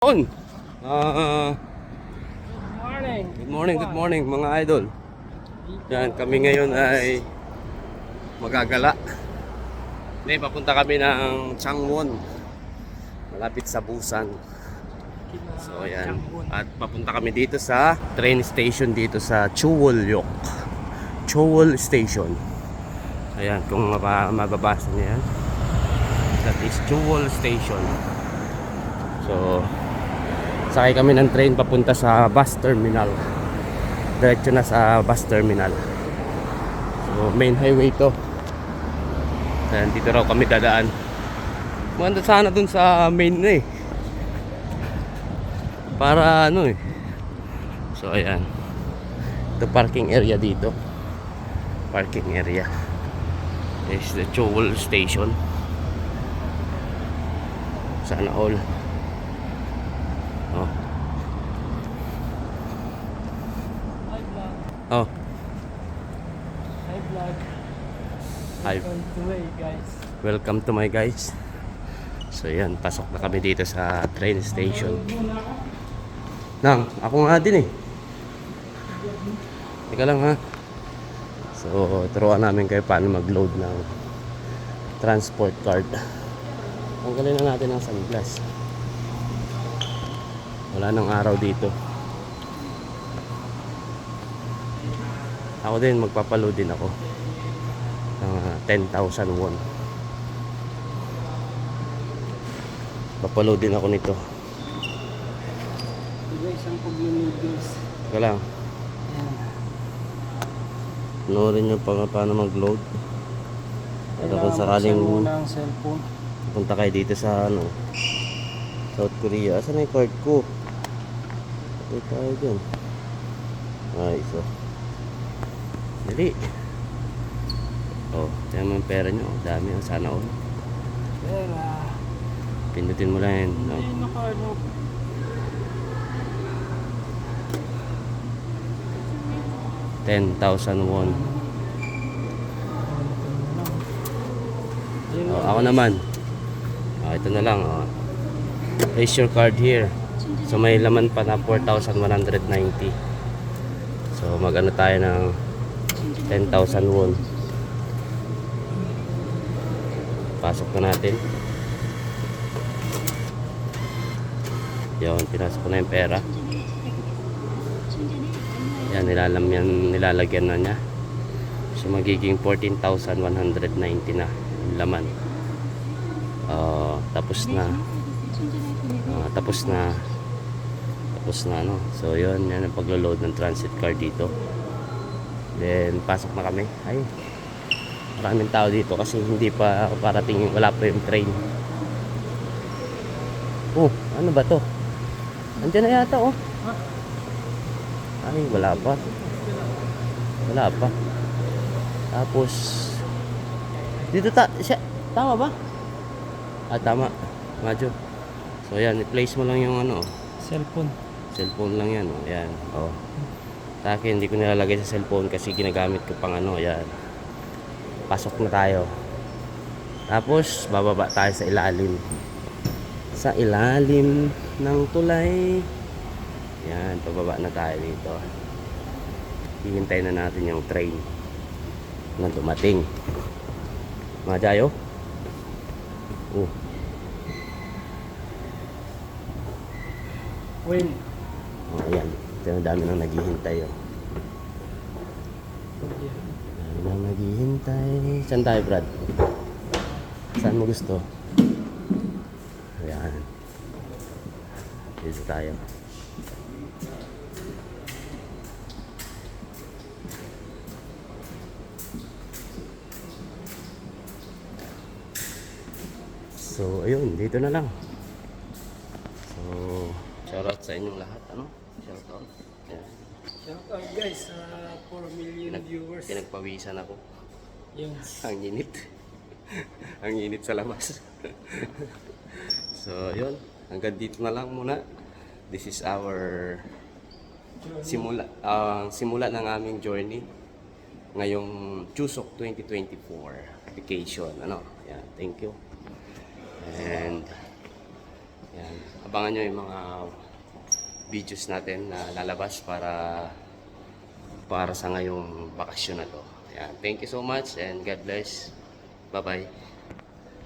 On. Morning. Good morning mga idol. Yan, kami ngayon ay magagala. May papunta kami ng Changwon. Malapit sa Busan. So yan. At papunta kami dito sa train station dito sa Chuwolyok. Chuwol Station. Ayan, kung mababasa niyo yan. That is Chuwol Station. So sakay kami ng train papunta sa bus terminal. Diretso na sa bus terminal. So main highway to. Ayan, dito raw kami dadaan. Maganda sana dun sa main na eh. Para ano eh. So ayan. Ito parking area dito. Parking area. This is the Chuwol Station. Sana all. Oh. Oh. Hi vlog. Hi. Guys. Welcome to my guys. So yan, pasok na kami dito sa train station. Nang, ako nga din eh. Teka lang ha. So, turuan namin kayo paano mag-load ng transport card. Tanggalin na natin ang sunglass. Wala nang araw dito. Ako din, magpapaload din ako ng 10,000 won. Papaload din ako nito. Guys, ang pag-noodles. Teka lang. Panoorin nyo paano mag-load. At kung sakaling muna ang cellphone. punta kayo dito sa ano, South Korea. Asan na yung card ko? Patay tayo dyan. Ay, so dali. Oh, yan mo yung pera nyo. Dami yung sana all. Pera. Pindutin mo lang yan. No? Hindi naka-ano. $10,000 won. Oh, ako naman. Oh, ito na lang. Oh. Place your card here. So may laman pa na 4,190. So mag-ano tayo ng 10,000 won. Pasok na natin. Yan, pinasok ko na yung pera. Yan, nilalagyan na niya. So magiging 14,190 na yung laman. Tapos na ano. So yun, yan ang paglo-load ng transit card dito. Then pasok na kami. Ay, maraming tao dito kasi hindi pa parating, wala pa yung train. Oh, ano ba to? Andiyan na yata oh. Ay, wala pa. Tapos dito tama ba? Tama. Medyo. So yan, i-place mo lang yung ano. Cellphone lang yan. Oh. Yan. Oh. Sa akin, hindi ko nilalagay sa cellphone kasi ginagamit ko pang ano. Yan. Pasok na tayo. Tapos, bababa tayo sa ilalim. Sa ilalim ng tulay. Yan, pababa na tayo dito. Hihintay na natin yung train na dumating. Mga Jayo. Oh. Win. Oh, ayan. Ito na dami nang naghihintay. Oh. Dami nang naghihintay. Saan tayo, Brad? Saan mo gusto? Ayan. Dito tayo. So, ayun. Dito na lang. So, shoutout sa inyong lahat. Ano? Shoutout. Ayan. Shout out guys sa 4 million viewers. Pinagpawisan ako. Yung Ang init. Ang init sa labas. So, yun. Hanggang dito na lang muna. This is our simula ng aming journey ngayong Chuseok 2024 vacation. Ano? Yeah, thank you. And Yan. Abangan nyo yung mga videos natin na lalabas para sa ngayong bakasyon na to. Yan. Thank you so much and God bless. Bye-bye.